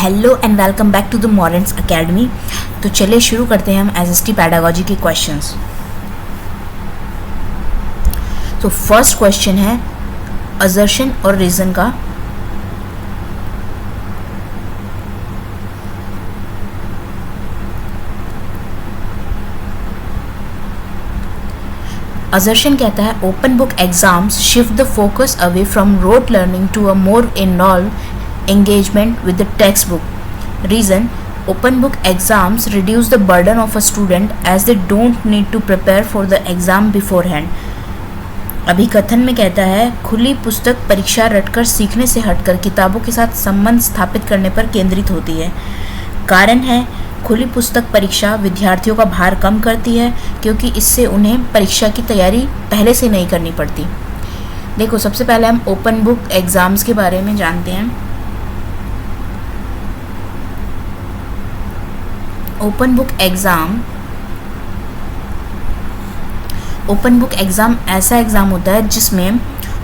Hello and welcome back to the Morens academy. तो चलिए शुरू करते हैं हम एसएसटी पैडागोजी के क्वेश्चंस। तो फर्स्ट क्वेश्चन है असर्शन और रीजन का। असर्शन कहता है open book exams shift the focus away from rote learning to a more involve engagement with the textbook. Reason: open book exams reduce the burden of a student as they don't need to prepare for the exam beforehand. अभी कथन में कहता है खुली पुस्तक परीक्षा रटकर सीखने से हटकर किताबों के साथ संबंध स्थापित करने पर केंद्रित होती है। कारण है खुली पुस्तक परीक्षा विद्यार्थियों का भार कम करती है क्योंकि इससे उन्हें परीक्षा की तैयारी पहले से नहीं करनी पड़ती। देखो, सबसे पहले हम ओपन बुक एग्जाम्स के बारे में जानते हैं। ओपन बुक एग्ज़ाम ऐसा एग्ज़ाम होता है जिसमें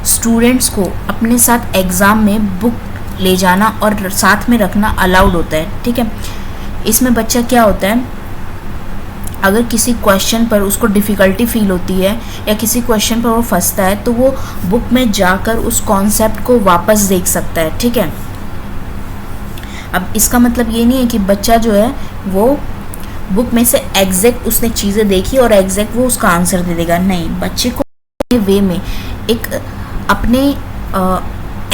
स्टूडेंट्स को अपने साथ एग्ज़ाम में बुक ले जाना और साथ में रखना अलाउड होता है। ठीक है, इसमें बच्चा क्या होता है, अगर किसी क्वेश्चन पर उसको डिफ़िकल्टी फील होती है या किसी क्वेश्चन पर वो फंसता है तो वो बुक में जाकर उस कॉन्सेप्ट को वापस देख सकता है। ठीक है, अब इसका मतलब ये नहीं है कि बच्चा जो है वो बुक में से एग्जैक्ट उसने चीज़ें देखी और एग्जैक्ट वो उसका आंसर दे देगा। नहीं, बच्चे को वे में एक अपने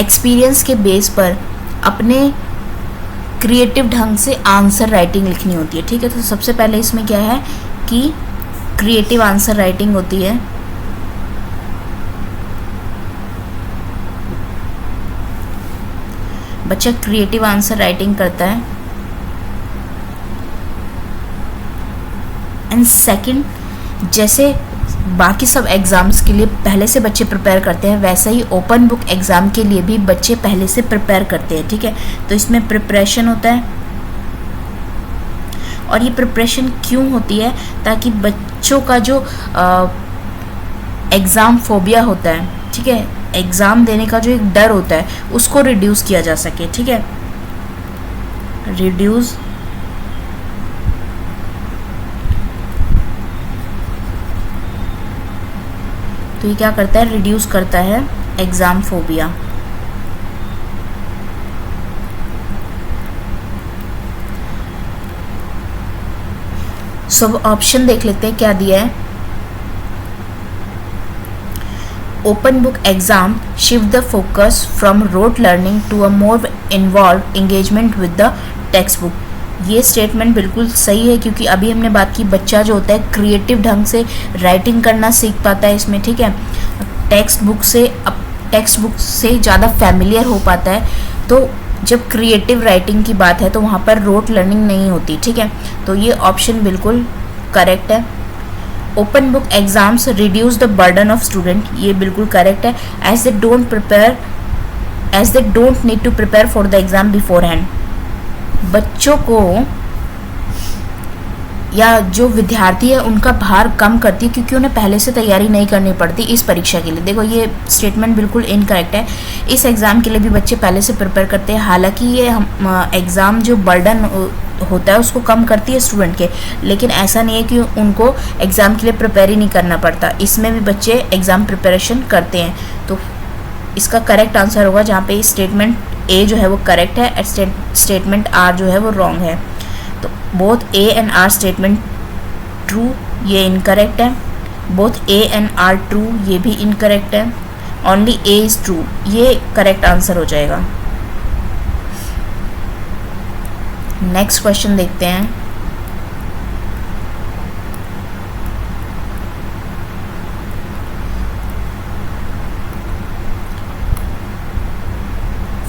एक्सपीरियंस के बेस पर अपने क्रिएटिव ढंग से आंसर राइटिंग लिखनी होती है। ठीक है, तो सबसे पहले इसमें क्या है कि क्रिएटिव आंसर राइटिंग होती है। बच्चा क्रिएटिव आंसर राइटिंग करता है। एंड सेकंड, जैसे बाकी सब एग्ज़ाम्स के लिए पहले से बच्चे प्रिपेयर करते हैं वैसा ही ओपन बुक एग्ज़ाम के लिए भी बच्चे पहले से प्रिपेयर करते हैं। ठीक है, तो इसमें प्रिपरेशन होता है और ये प्रिपरेशन क्यों होती है, ताकि बच्चों का जो एग्ज़ाम फोबिया होता है, ठीक है, एग्ज़ाम देने का जो एक डर होता है उसको रिड्यूस किया जा सके। ठीक है, रिड्यूस तो ये क्या करता है, रिड्यूस करता है एग्ज़ाम फोबिया। सब ऑप्शन देख लेते हैं क्या दिया है। Open book exam shift the focus from rote learning to a more involve engagement with the text book. ये स्टेटमेंट बिल्कुल सही है क्योंकि अभी हमने बात की बच्चा जो होता है क्रिएटिव ढंग से राइटिंग करना सीख पाता है इसमें। ठीक है, टेक्स्ट बुक से ज़्यादा फैमिलियर हो पाता है। तो जब क्रिएटिव राइटिंग की बात है तो वहाँ पर रोट लर्निंग नहीं होती। ठीक है, तो ये ऑप्शन बिल्कुल करेक्ट है। Open book exams reduce the burden of student, ये बिल्कुल करेक्ट है। As they don't need to prepare for the exam beforehand. बच्चों को या जो विद्यार्थी है उनका भार कम करती है क्योंकि उन्हें पहले से तैयारी नहीं करनी पड़ती इस परीक्षा के लिए। देखो, ये स्टेटमेंट बिल्कुल इनकरेक्ट है। इस एग्ज़ाम के लिए भी बच्चे पहले से प्रिपेयर करते हैं। हालांकि ये एग्ज़ाम जो बर्डन होता है उसको कम करती है स्टूडेंट के, लेकिन ऐसा नहीं है कि उनको एग्ज़ाम के लिए प्रिपेयर ही नहीं करना पड़ता। इसमें भी बच्चे एग्ज़ाम प्रिपरेशन करते हैं। तो इसका करेक्ट आंसर होगा जहाँ पे स्टेटमेंट ए जो है वो करेक्ट है, स्टेटमेंट आर जो है वो रॉन्ग है। तो both A and R statement true, ये इनकरेक्ट है। Both A and R true, ये भी इनकरेक्ट है। ओनली ए इज़ ट्रू, ये करेक्ट आंसर हो जाएगा। नेक्स्ट क्वेश्चन देखते हैं।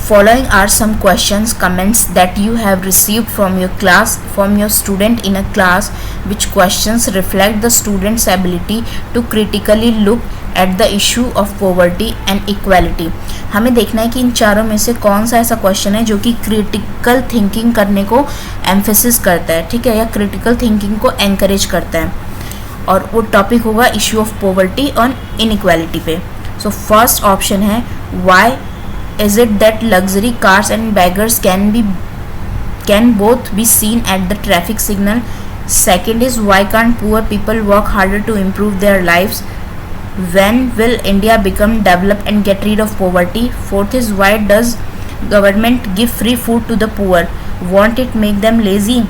Following are some questions, comments that you have received from your student in a class. Which questions reflect the student's ability to critically look at the issue of poverty and equality? हमें देखना है कि इन चारों में से कौन सा ऐसा क्वेश्चन है जो कि क्रिटिकल थिंकिंग करने को एम्फेसिस करता है। ठीक है, या क्रिटिकल थिंकिंग को एनकरेज करता है, और वो टॉपिक होगा इश्यू ऑफ पॉवर्टी और इनइक्वालिटी पे। सो फर्स्ट ऑप्शन है, Y is it that luxury cars and beggars can be can both be seen at the traffic signal. Second is, why can't poor people work harder to improve their lives? When will India become developed and get rid of poverty? Fourth is, why does government give free food to the poor? Won't it make them lazy?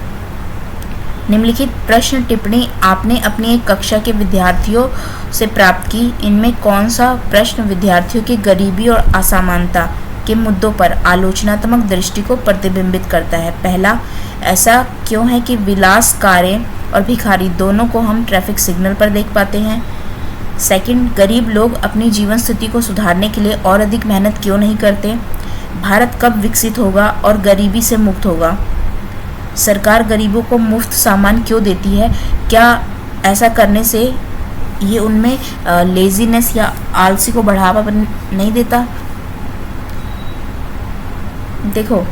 निम्नलिखित प्रश्न टिप्पणी आपने अपनी एक कक्षा के विद्यार्थियों से प्राप्त की। इनमें कौन सा प्रश्न विद्यार्थियों की गरीबी और असमानता के मुद्दों पर आलोचनात्मक दृष्टि को प्रतिबिंबित करता है? पहला, ऐसा क्यों है कि विलासकारें और भिखारी दोनों को हम ट्रैफिक सिग्नल पर देख पाते हैं? सेकंड, गरीब लोग अपनी जीवन स्थिति को सुधारने के लिए और अधिक मेहनत क्यों नहीं करते? भारत कब विकसित होगा और गरीबी से मुक्त होगा? सरकार गरीबों को मुफ्त सामान क्यों देती है? क्या ऐसा करने से ये उनमें लेजीनेस या आलसी को बढ़ावा नहीं देता? देखो,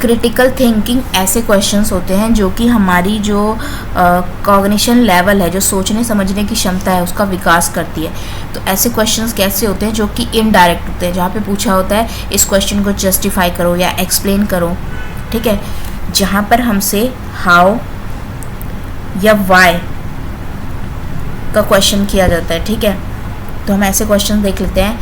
क्रिटिकल थिंकिंग ऐसे क्वेश्चंस होते हैं जो कि हमारी जो कॉग्निशन लेवल है, जो सोचने समझने की क्षमता है, उसका विकास करती है। तो ऐसे क्वेश्चंस कैसे होते हैं? जो कि इनडायरेक्ट होते हैं, जहाँ पे पूछा होता है इस क्वेश्चन को जस्टिफाई करो या एक्सप्लेन करो, ठीक है। जहाँ पर हमसे हाउ या वाई का क्वेश्चन किया जाता है, ठीक है। तो हम ऐसे क्वेश्चन देख लेते हैं,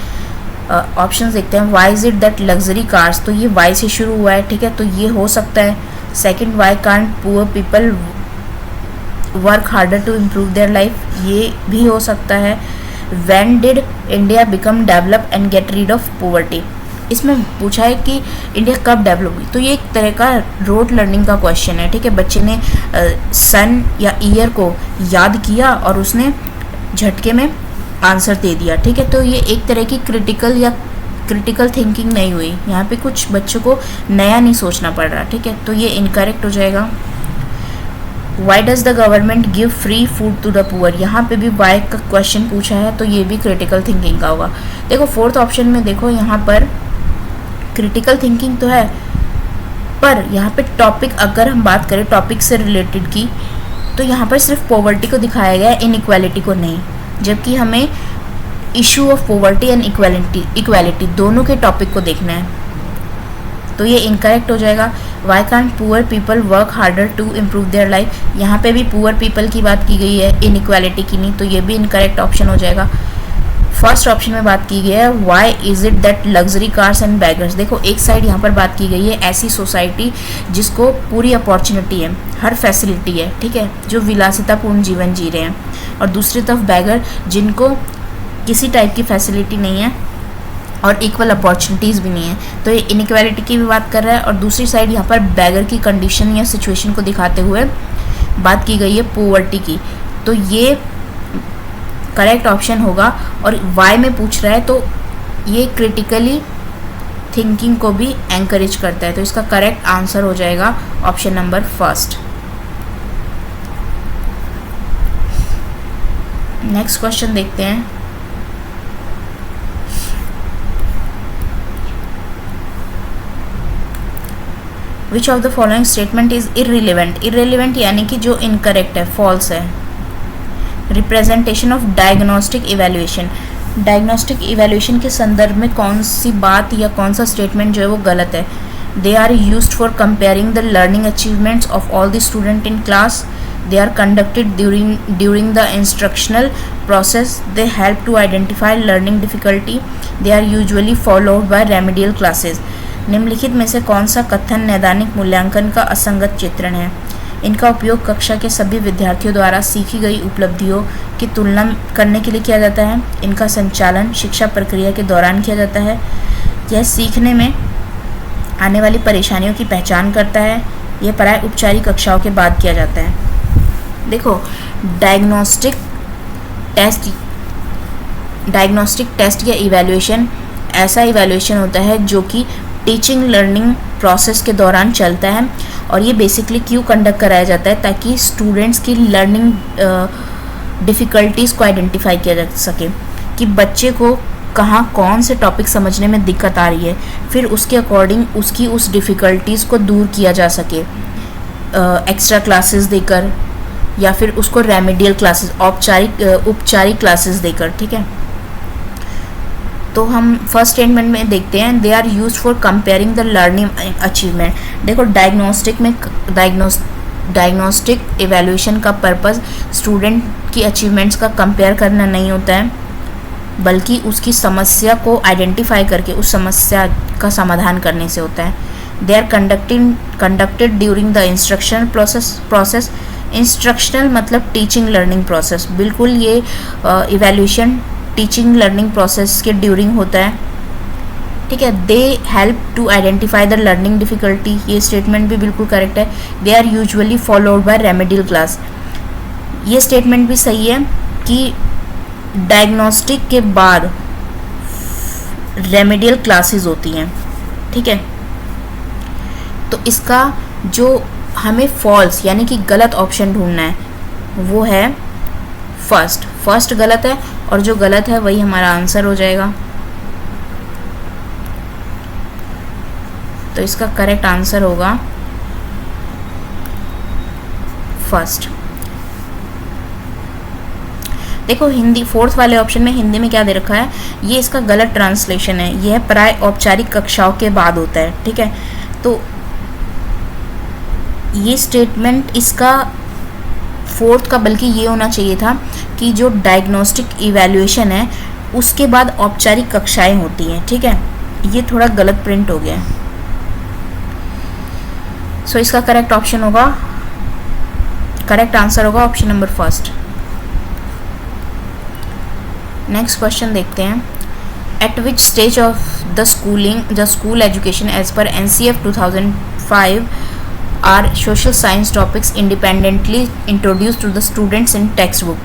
ऑप्शंस देखते हैं। Why is it that luxury cars, तो ये वाई से शुरू हुआ है, ठीक है, तो ये हो सकता है। Second, why can't poor people work harder to improve their life, ये भी हो सकता है। When did India become develop and get rid of poverty, इसमें पूछा है कि इंडिया कब डेवलप हुई। तो ये एक तरह का रोड लर्निंग का क्वेश्चन है, ठीक है। बच्चे ने सन या ईयर को याद किया और उसने झटके में आंसर दे दिया, ठीक है। तो ये एक तरह की क्रिटिकल थिंकिंग नहीं हुई, यहाँ पे कुछ बच्चों को नया नहीं सोचना पड़ रहा, ठीक है। तो ये इनकरेक्ट हो जाएगा। Why does the government give free food to the poor, यहाँ पे भी वाई का क्वेश्चन पूछा है, तो ये भी क्रिटिकल थिंकिंग का होगा। देखो फोर्थ ऑप्शन में देखो, यहाँ पर क्रिटिकल थिंकिंग तो है, पर यहाँ पे टॉपिक, अगर हम बात करें टॉपिक से रिलेटेड की, तो यहाँ पर सिर्फ पॉवर्टी को दिखाया गया है, इनइक्वालिटी को नहीं। जबकि हमें issue of poverty and equality दोनों के टॉपिक को देखना है, तो ये इनकरेक्ट हो जाएगा। Why can't poor people work harder to improve their life, यहाँ पे भी पुअर पीपल की बात की गई है, इनइक्वालिटी की नहीं, तो ये भी इनकरेक्ट ऑप्शन हो जाएगा। फर्स्ट ऑप्शन में बात की गई है why is it that luxury cars and beggars, देखो एक साइड यहाँ पर बात की गई है ऐसी सोसाइटी जिसको पूरी अपॉर्चुनिटी है, हर फैसिलिटी है, ठीक है, जो विलासितापूर्ण जीवन जी रहे हैं, और दूसरी तरफ बैगर जिनको किसी टाइप की फैसिलिटी नहीं है और इक्वल अपॉर्चुनिटीज़ भी नहीं है। तो ये इनइक्वालिटी की भी बात कर रहा है, और दूसरी साइड यहाँ पर बैगर की कंडीशन या सिचुएशन को दिखाते हुए बात की गई है पॉवर्टी की। तो ये करेक्ट ऑप्शन होगा, और वाई में पूछ रहा है तो ये क्रिटिकली थिंकिंग को भी एनकरेज करता है, तो इसका करेक्ट आंसर हो जाएगा option number first. Next question देखते हैं। Which of the following statement is irrelevant, irrelevant यानी कि जो इनकरेक्ट है, फॉल्स है। Representation of diagnostic evaluation, diagnostic evaluation के संदर्भ में कौन सी बात या कौन सा स्टेटमेंट जो है वो गलत है। They are used for comparing the learning achievements of all the student in class, they are conducted during the instructional process, they help to identify learning difficulty, they are usually followed by remedial classes। निम्नलिखित में से कौन सा कथन नैदानिक मूल्यांकन का असंगत चित्रण है। इनका उपयोग कक्षा के सभी विद्यार्थियों द्वारा सीखी गई उपलब्धियों की तुलना करने के लिए किया जाता है। इनका संचालन शिक्षा प्रक्रिया के दौरान किया जाता है। यह सीखने में आने वाली परेशानियों की पहचान करता है। यह प्राय उपचारिक कक्षाओं के बाद किया जाता है। देखो डायग्नोस्टिक टेस्ट या इवैल्यूएशन ऐसा इवैल्यूएशन होता है जो कि टीचिंग लर्निंग प्रोसेस के दौरान चलता है, और ये बेसिकली क्यों कंडक्ट कराया जाता है, ताकि स्टूडेंट्स की लर्निंग डिफ़िकल्टीज़ को आइडेंटिफाई किया जा सके कि बच्चे को कहाँ कौन से टॉपिक समझने में दिक्कत आ रही है, फिर उसके अकॉर्डिंग उसकी उस डिफ़िकल्टीज़ को दूर किया जा सके एक्स्ट्रा क्लासेस देकर, या फिर उसको रेमेडियल क्लासेस उपचारिक क्लासेस देकर, ठीक है। तो हम फर्स्ट स्टेटमेंट में देखते हैं, they are used for comparing the learning achievement. देखो डायग्नोस्टिक इवैल्यूएशन का पर्पस स्टूडेंट की अचीवमेंट्स का कंपेयर करना नहीं होता है, बल्कि उसकी समस्या को आइडेंटिफाई करके उस समस्या का समाधान करने से होता है। They are conducted during the instructional process. Instructional मतलब टीचिंग लर्निंग प्रोसेस। बिल्कुल ये इवैल्यूएशन टीचिंग लर्निंग प्रोसेस के ड्यूरिंग होता है, ठीक है। They help to identify the learning difficulty, ये स्टेटमेंट भी बिल्कुल करेक्ट है। They are usually followed by remedial class, ये स्टेटमेंट भी सही है कि डायग्नोस्टिक के बाद रेमेडियल क्लासेस होती हैं, ठीक है। तो इसका जो हमें फॉल्स यानी कि गलत ऑप्शन ढूंढना है वो है फर्स्ट गलत है, और जो गलत है वही हमारा आंसर हो जाएगा। तो इसका करेक्ट आंसर होगा फर्स्ट। देखो हिंदी फोर्थ वाले ऑप्शन में हिंदी में क्या दे रखा है, ये इसका गलत ट्रांसलेशन है। यह प्राय औपचारिक कक्षाओं के बाद होता है, ठीक है। तो ये स्टेटमेंट इसका फोर्थ का बल्कि ये होना चाहिए था कि जो डायग्नोस्टिक इवैल्यूएशन है उसके बाद औपचारिक कक्षाएं होती हैं, ठीक है। ये थोड़ा गलत प्रिंट हो गया है। सो इसका करेक्ट ऑप्शन होगा, करेक्ट आंसर होगा option number first. Next question देखते हैं। At which stage of the school education as per NCF 2005 are social science topics independently introduce to the students in text book.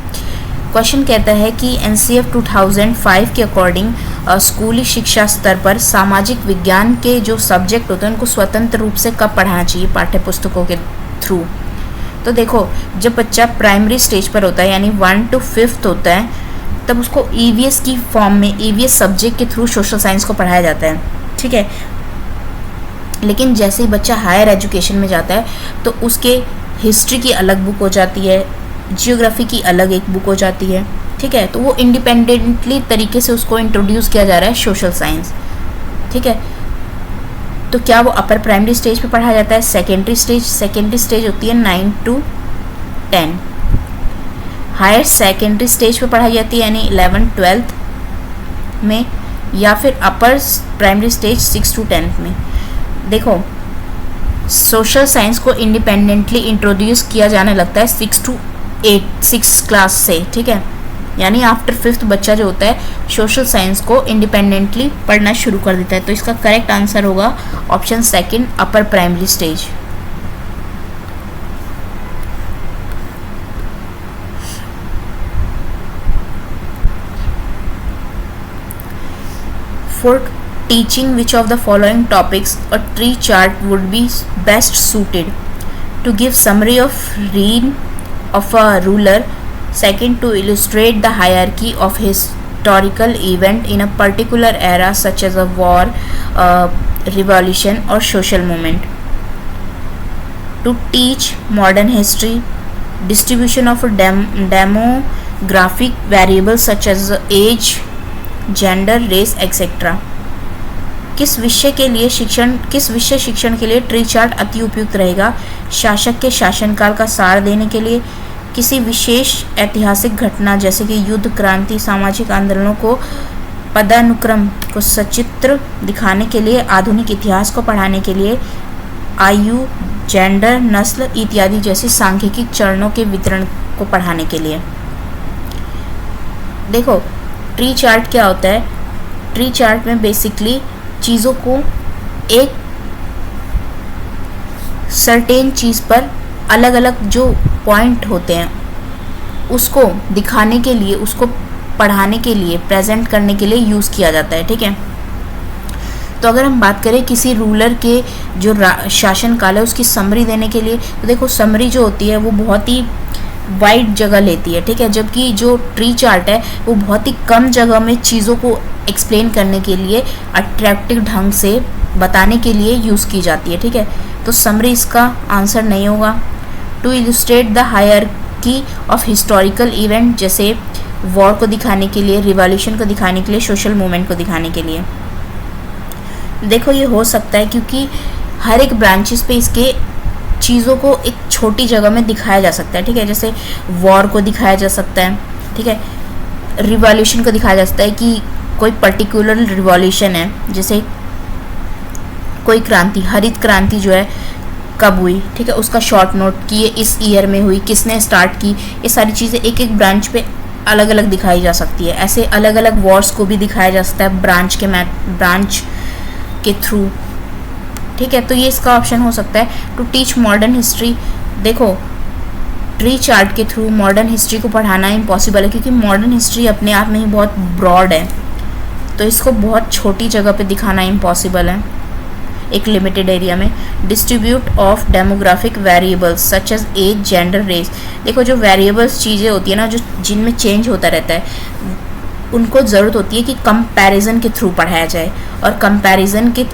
Question कहता है कि NCF 2005 के according स्कूली शिक्षा स्तर पर सामाजिक विज्ञान के जो सब्जेक्ट होते हैं उनको स्वतंत्र रूप से कब पढ़ाना चाहिए पाठ्य पुस्तकों के थ्रू। तो देखो जब बच्चा प्राइमरी स्टेज पर होता है यानी 1 to 5th होता है, तब उसको EVS की फॉर्म में EVS सब्जेक्ट के थ्रू सोशल साइंस को पढ़ाया जाता है, ठीक है। लेकिन जैसे ही बच्चा हायर एजुकेशन में जाता है तो उसके हिस्ट्री की अलग बुक हो जाती है, जियोग्राफी की अलग एक बुक हो जाती है, ठीक है। तो वो इंडिपेंडेंटली तरीके से उसको इंट्रोड्यूस किया जा रहा है सोशल साइंस, ठीक है। तो क्या वो अपर प्राइमरी स्टेज पे पढ़ाया जाता है? सेकेंडरी स्टेज होती है 9 to 10। हायर सेकेंडरी स्टेज पे पढ़ाई जाती है यानी 11th-12th में, या फिर upper primary stage 6 to 10th में। देखो सोशल साइंस को इंडिपेंडेंटली इंट्रोड्यूस किया जाने लगता है 6 क्लास से, ठीक है। यानी आफ्टर 5th बच्चा जो होता है सोशल साइंस को इंडिपेंडेंटली पढ़ना शुरू कर देता है। तो इसका करेक्ट आंसर होगा option second, upper primary stage. For teaching which of the following topics a tree chart would be best suited? To give summary of reign of a ruler. Second, to illustrate the hierarchy of historical event in a particular era such as a war, revolution or social movement. To teach modern history. Distribution of a demographic variables such as age, gender, race etcetera. किस विषय शिक्षण के लिए tree chart अति उपयुक्त रहेगा? शासक के शासनकाल का सार देने के लिए, किसी विशेष ऐतिहासिक घटना जैसे कि युद्ध, क्रांति, सामाजिक आंदोलनों को पदानुक्रम को सचित्र दिखाने के लिए, आधुनिक इतिहास को पढ़ाने के लिए, आयु, जेंडर, नस्ल इत्यादि जैसे सांख्यिकी चरणों के वितरण को पढ़ाने के लिए। देखो ट्री चार्ट क्या होता है? ट्री चार्ट में बेसिकली चीज़ों को एक सर्टेन चीज़ पर अलग अलग जो पॉइंट होते हैं उसको दिखाने के लिए, उसको पढ़ाने के लिए, प्रेजेंट करने के लिए यूज़ किया जाता है, ठीक है। तो अगर हम बात करें किसी रूलर के जो शासनकाल है उसकी समरी देने के लिए, तो देखो समरी जो होती है वो बहुत ही वाइड जगह लेती है, ठीक है। जबकि जो ट्री चार्ट है वो बहुत ही कम जगह में चीज़ों को एक्सप्लेन करने के लिए, अट्रैक्टिव ढंग से बताने के लिए यूज़ की जाती है, ठीक है। तो समरी इसका आंसर नहीं होगा। To illustrate the hierarchy of historical event, जैसे वॉर को दिखाने के लिए, रिवॉल्यूशन को दिखाने के लिए, सोशल मूवमेंट को दिखाने के लिए। देखो ये हो सकता है क्योंकि हर एक ब्रांचेस पे इसके चीज़ों को एक छोटी जगह में दिखाया जा सकता है, ठीक है। जैसे वॉर को दिखाया जा सकता है, ठीक है। रिवॉल्यूशन को दिखाया जा सकता है कि कोई पर्टिकुलर रिवॉल्यूशन है, जैसे कोई क्रांति, हरित क्रांति जो है कब हुई, ठीक है, उसका शॉर्ट नोट कि ये इस ईयर में हुई, किसने स्टार्ट की, ये सारी चीज़ें एक एक ब्रांच पे अलग अलग दिखाई जा सकती है। ऐसे अलग अलग वॉर्स को भी दिखाया जा सकता है ब्रांच के थ्रू, ठीक है। तो ये इसका ऑप्शन हो सकता है। टू टीच मॉडर्न हिस्ट्री, देखो ट्री चार्ट के थ्रू मॉडर्न हिस्ट्री को पढ़ाना इम्पॉसिबल है, क्योंकि मॉडर्न हिस्ट्री अपने आप में ही बहुत ब्रॉड है, तो इसको बहुत छोटी जगह पे दिखाना इम्पॉसिबल है एक लिमिटेड एरिया में। Distribute of demographic variables such as age, gender, race, देखो जो वेरिएबल्स चीज़ें होती है ना, जो जिनमें चेंज होता रहता है, उनको ज़रूरत होती है कि कंपैरिजन के थ्रू पढ़ाया जाए, और कंपैरिजन के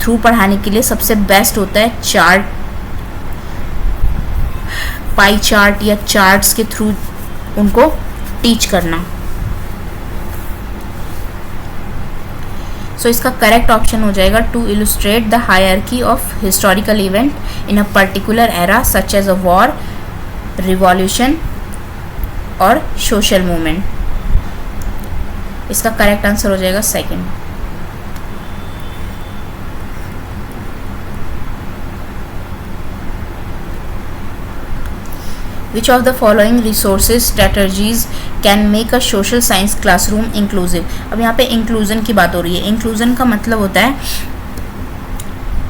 थ्रू पढ़ाने के लिए सबसे बेस्ट होता है चार्ट, पाई चार्ट या चार्ट्स के थ्रू उनको टीच करना। सो इसका करेक्ट ऑप्शन हो जाएगा to illustrate the hierarchy of historical event in a particular era such as a war, revolution और सोशल मूवमेंट। इसका करेक्ट आंसर हो जाएगा second. Which of the following resources strategies can make a social science classroom inclusive? अब यहाँ पे inclusion की बात हो रही है। इंक्लूजन का मतलब होता है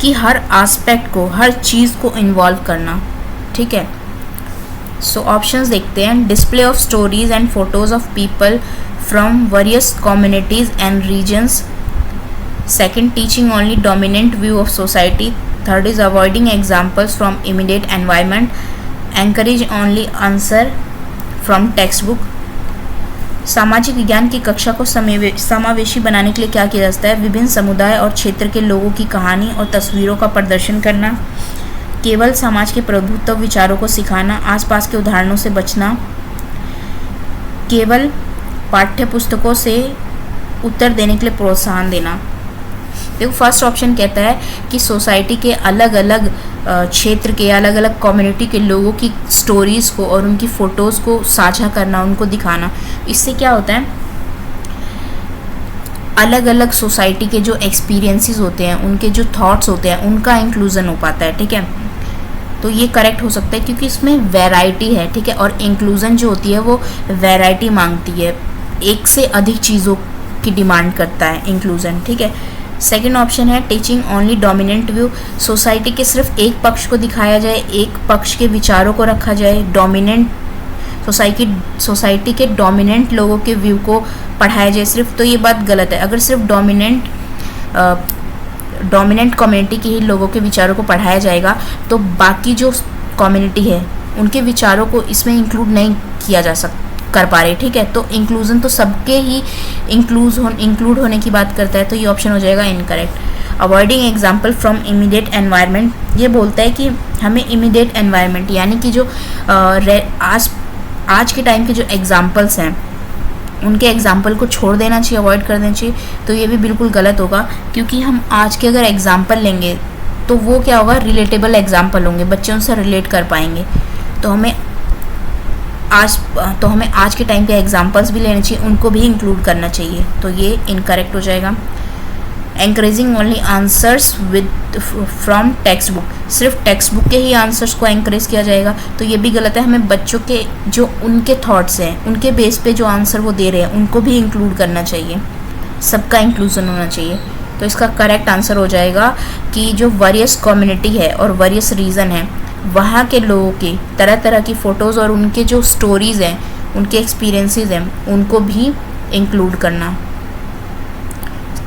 कि हर एस्पेक्ट को, हर चीज़ को इन्वॉल्व करना, ठीक है। सो ऑप्शंस देखते हैं। Display of stories and photos of people from various communities and regions. Second, teaching only dominant view of society. Third is avoiding examples from immediate environment. Encourage only answer from text book. सामाजिक विज्ञान की कक्षा को समावेशी बनाने के लिए क्या किया जाता है? विभिन्न समुदाय और क्षेत्र के लोगों की कहानी और तस्वीरों का प्रदर्शन करना। केवल समाज के प्रभुत्व विचारों को सिखाना। आसपास के उदाहरणों से बचना। केवल पाठ्य पुस्तकों से उत्तर देने के लिए प्रोत्साहन देना। देखो फर्स्ट ऑप्शन कहता है कि सोसाइटी के अलग अलग क्षेत्र के, अलग अलग कम्युनिटी के लोगों की स्टोरीज़ को और उनकी फ़ोटोज़ को साझा करना, उनको दिखाना। इससे क्या होता है, अलग अलग सोसाइटी के जो एक्सपीरियंसेस होते हैं, उनके जो थॉट्स होते हैं, उनका इंक्लूज़न हो पाता है, ठीक है। तो ये करेक्ट हो सकता है क्योंकि इसमें वैरायटी है, ठीक है। और इंक्लूज़न जो होती है वो वैरायटी मांगती है, एक से अधिक चीज़ों की डिमांड करता है इंक्लूज़न, ठीक है। सेकेंड ऑप्शन है teaching only dominant view. Society के सिर्फ एक पक्ष को दिखाया जाए, एक पक्ष के विचारों को रखा जाए, डोमिनेंट सोसाइटी के डोमिनेंट लोगों के व्यू को पढ़ाया जाए सिर्फ, तो ये बात गलत है। अगर सिर्फ डोमिनेंट कम्युनिटी के ही लोगों के विचारों को पढ़ाया जाएगा तो बाकी जो कम्युनिटी है उनके विचारों को इसमें इंक्लूड नहीं किया जा कर पा रहे, ठीक है। तो इंक्लूजन तो सबके ही इंक्लूड होने की बात करता है, तो ये ऑप्शन हो जाएगा incorrect. Avoiding example from immediate environment, ये बोलता है कि हमें इमीडिएट एनवायरनमेंट यानी कि जो आज के टाइम के जो एग्जाम्पल्स हैं उनके एग्जाम्पल को छोड़ देना चाहिए, अवॉइड कर देना चाहिए। तो ये भी बिल्कुल गलत होगा क्योंकि हम आज के अगर एग्जाम्पल लेंगे तो वो क्या होगा, रिलेटेबल एग्जाम्पल होंगे, बच्चे उनसे रिलेट कर पाएंगे। तो हमें आज के टाइम के एग्जाम्पल्स भी लेने चाहिए, उनको भी इंक्लूड करना चाहिए, तो ये इनकरेक्ट हो जाएगा। Encouraging only answers with from text book, सिर्फ टेक्स्ट बुक के ही आंसर्स को एंकरेज किया जाएगा, तो ये भी गलत है। हमें बच्चों के जो उनके थॉट्स हैं, उनके बेस पे जो आंसर वो दे रहे हैं उनको भी इंक्लूड करना चाहिए, सबका इंक्लूजन होना चाहिए। तो इसका करेक्ट आंसर हो जाएगा कि जो वेरियस कम्युनिटी है और वेरियस रीज़न है, वहाँ के लोगों की तरह तरह की फ़ोटोज़ और उनके जो स्टोरीज़ हैं, उनके एक्सपीरियंसेस हैं, उनको भी इंक्लूड करना।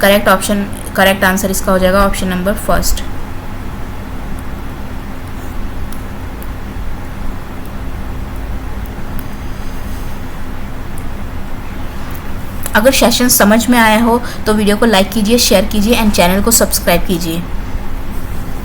करेक्ट आंसर इसका हो जाएगा ऑप्शन नंबर फर्स्ट। अगर सेशन समझ में आया हो तो वीडियो को लाइक कीजिए, शेयर कीजिए एंड चैनल को सब्सक्राइब कीजिए।